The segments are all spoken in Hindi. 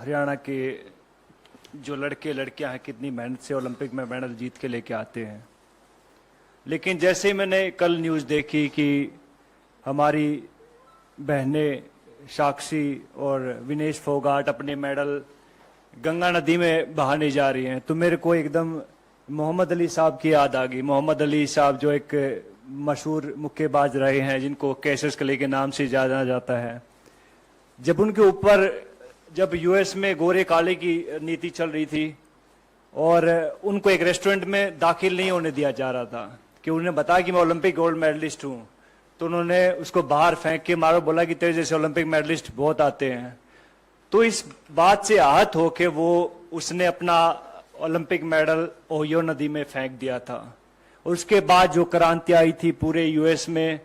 हरियाणा के जो लड़के लड़कियां हैं कितनी मेहनत से ओलंपिक में मेडल जीत के लेके आते हैं। लेकिन जैसे ही मैंने कल न्यूज़ देखी कि हमारी बहनें साक्षी और विनेश फोगाट अपने मेडल गंगा नदी में बहाने जा रही हैं, तो मेरे को एकदम मोहम्मद अली साहब की याद आ गई। मोहम्मद अली साहब जो एक मशहूर मुक्केबाज रहे हैं, जिनको कैसियस क्ले के नाम से जाना जाता है। जब उनके ऊपर जब यूएस में गोरे काले की नीति चल रही थी और उनको एक रेस्टोरेंट में दाखिल नहीं होने दिया जा रहा था कि उन्हें बताया कि मैं ओलंपिक गोल्ड मेडलिस्ट हूं, तो उन्होंने उसको बाहर फेंक के मारो, बोला कि तेरे जैसे ओलंपिक मेडलिस्ट बहुत आते हैं। तो इस बात से आहत होके उसने अपना ओलंपिक मेडल ओहियो नदी में फेंक दिया था। और उसके बाद जो क्रांति आई थी पूरे यूएस में,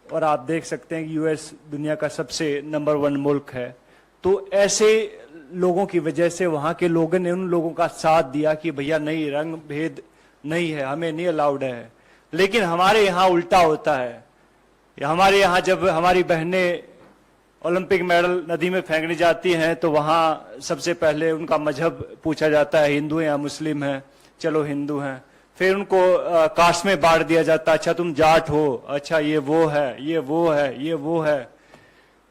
और आप देख सकते हैं कि यूएस दुनिया का सबसे नंबर 1 मुल्क है, तो ऐसे लोगों की वजह से वहां के लोगों ने उन लोगों का साथ दिया कि भैया नहीं, रंग भेद नहीं है, हमें नहीं अलाउड है। लेकिन हमारे यहाँ उल्टा होता है। हमारे यहाँ जब हमारी बहनें ओलंपिक मेडल नदी में फेंकने जाती हैं तो वहां सबसे पहले उनका मजहब पूछा जाता है, हिंदू हैं या मुस्लिम हैं। चलो हिंदू हैं। फिर उनको कास्ट में बांट दिया जाता है, अच्छा तुम जाट हो, अच्छा ये वो है, ये वो है, ये वो है।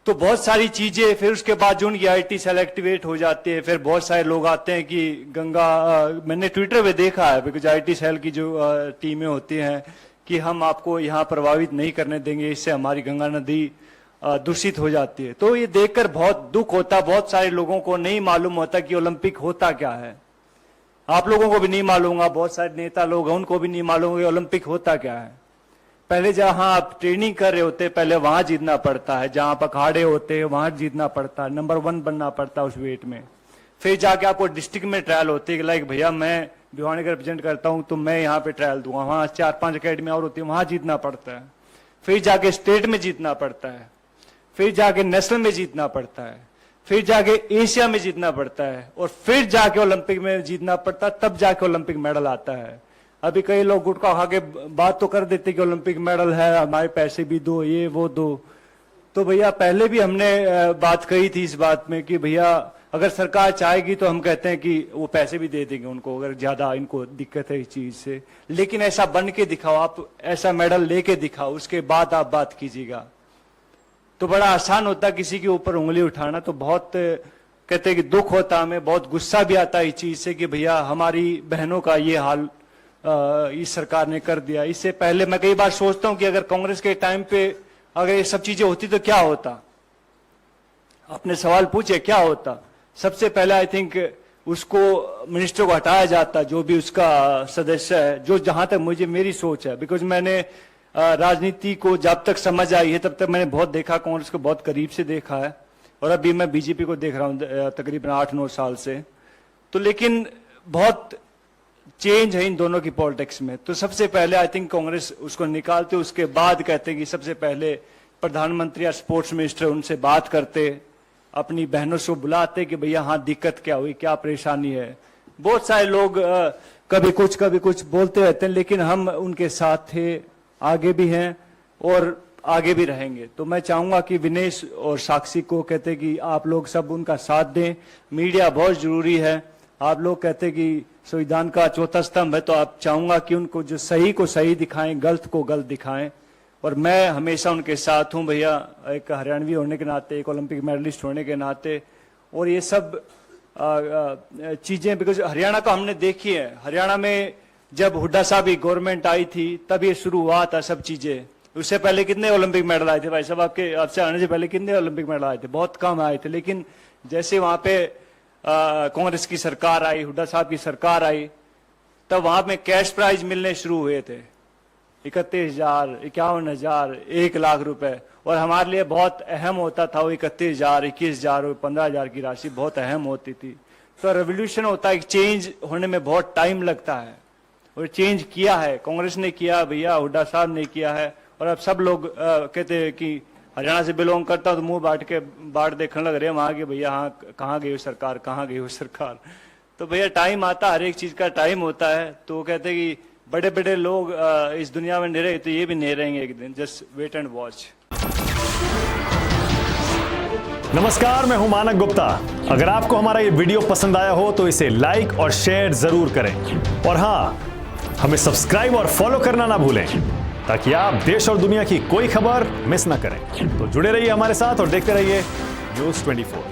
तो बहुत सारी चीजें। फिर उसके बाद जो उनकी आईटी सेल एक्टिवेट हो जाती है, फिर बहुत सारे लोग आते हैं कि गंगा मैंने ट्विटर पे देखा है, बिकॉज आईटी सेल की जो टीमें होती हैं कि हम आपको यहाँ प्रभावित नहीं करने देंगे, इससे हमारी गंगा नदी दूषित हो जाती है। तो ये देखकर बहुत दुख होता। बहुत सारे लोगों को नहीं मालूम होता कि ओलंपिक होता क्या है। आप लोगों को भी नहीं मालूम होगा, बहुत सारे नेता लोग हैं उनको भी नहीं मालूम होगा ओलंपिक होता क्या है। पहले जहां आप ट्रेनिंग कर रहे होते, पहले वहां जीतना पड़ता है, जहां आप अखाड़े होते हैं वहां जीतना पड़ता है, नंबर 1 बनना पड़ता है उस वेट में। फिर जाके आपको डिस्ट्रिक्ट में ट्रायल होती है कि लाइक भैया मैं भिवानी का रिप्रेजेंट करता हूं तो मैं यहाँ पे ट्रायल दूंगा, वहां 4-5 अकेडमी और होती है, वहां जीतना पड़ता है। फिर जाके स्टेट में जीतना पड़ता है, फिर जाके नेशनल में जीतना पड़ता है, फिर जाके एशिया में जीतना पड़ता है, और फिर जाके ओलंपिक में जीतना पड़ता है, तब जाके ओलंपिक मेडल आता है। अभी कई लोग गुटखा खा के बात तो कर देते कि ओलंपिक मेडल है, हमारे पैसे भी दो, ये वो दो। तो भैया पहले भी हमने बात कही थी इस बात में कि भैया अगर सरकार चाहेगी तो हम कहते हैं कि वो पैसे भी दे देंगे उनको, अगर ज्यादा इनको दिक्कत है इस चीज से। लेकिन ऐसा बन के दिखाओ, आप ऐसा मेडल लेके दिखाओ, उसके बाद आप बात कीजिएगा। तो बड़ा आसान होता किसी के ऊपर उंगली उठाना। तो बहुत कहते हैं कि दुख होता, हमें बहुत गुस्सा भी आता है इस चीज से कि भैया हमारी बहनों का ये हाल इस सरकार ने कर दिया। इससे पहले मैं कई बार सोचता हूं कि अगर कांग्रेस के टाइम पे अगर ये सब चीजें होती तो क्या होता। अपने सवाल पूछे क्या होता। सबसे पहले आई थिंक उसको मिनिस्टर को हटाया जाता, जो भी उसका सदस्य है, जो जहां तक मुझे मेरी सोच है। बिकॉज मैंने राजनीति को जब तक समझ आई है तब तक मैंने बहुत देखा, कांग्रेस को बहुत करीब से देखा है, और अभी मैं बीजेपी को देख रहा हूं तकरीबन 8-9 साल से। तो लेकिन बहुत चेंज है इन दोनों की पॉलिटिक्स में। तो सबसे पहले आई थिंक कांग्रेस उसको निकालते, उसके बाद कहते कि सबसे पहले प्रधानमंत्री या स्पोर्ट्स मिनिस्टर उनसे बात करते, अपनी बहनों से बुलाते कि भैया हाँ दिक्कत क्या हुई, क्या परेशानी है। बहुत सारे लोग कभी कुछ बोलते रहते हैं, लेकिन हम उनके साथ थे, आगे भी हैं और आगे भी रहेंगे। तो मैं चाहूंगा कि विनेश और साक्षी को कहते कि आप लोग सब उनका साथ दें। मीडिया बहुत जरूरी है। आप लोग कहते कि संविधान का चौथा स्तंभ है, तो आप चाहूंगा कि उनको जो सही को सही दिखाएं, गलत को गलत दिखाएं। और मैं हमेशा उनके साथ हूं भैया, एक हरियाणवी होने के नाते, एक ओलंपिक मेडलिस्ट होने के नाते। और ये सब चीजें बिकॉज हरियाणा का हमने देखी है। हरियाणा में जब हुड्डा साहब की गवर्नमेंट आई थी तब ये शुरू हुआ था सब चीजें। उससे पहले कितने ओलंपिक मेडल आए थे भाई साहब? आपसे आने से पहले कितने ओलंपिक मेडल आए थे? बहुत कम आए थे। लेकिन जैसे वहां पे कांग्रेस की सरकार आई, हुड्डा साहब की सरकार आई, तब वहां पे कैश प्राइज मिलने शुरू हुए थे, 31,000, 51,000, 1 लाख रुपए। और हमारे लिए बहुत अहम होता था वो 31,000, 21,000 और 15,000 की राशि बहुत अहम होती थी। तो रेवोल्यूशन होता है, चेंज होने में बहुत टाइम लगता है, और चेंज किया है, कांग्रेस ने किया भैया, हुड्डा साहब ने किया है। और अब सब लोग कहते हैं कि हरियाणा से बिलोंग करता हूं तो मुंह बांट देखने लग रहे हैं वहां के, भैया हाँ कहाँ गई हो सरकार, कहाँ गई हो सरकार। तो भैया टाइम आता, हर एक चीज का टाइम होता है। तो कहते हैं कि बड़े बड़े लोग इस दुनिया में नहीं रहे तो ये भी नहीं रहेंगे एक दिन। Just wait and watch. नमस्कार, मैं हूं मानक गुप्ता। अगर आपको हमारा ये वीडियो पसंद आया हो तो इसे लाइक और शेयर जरूर करें और हां, हमें सब्सक्राइब और फॉलो करना ना भूलें ताकि आप देश और दुनिया की कोई खबर मिस ना करें। तो जुड़े रहिए हमारे साथ और देखते रहिए News 24।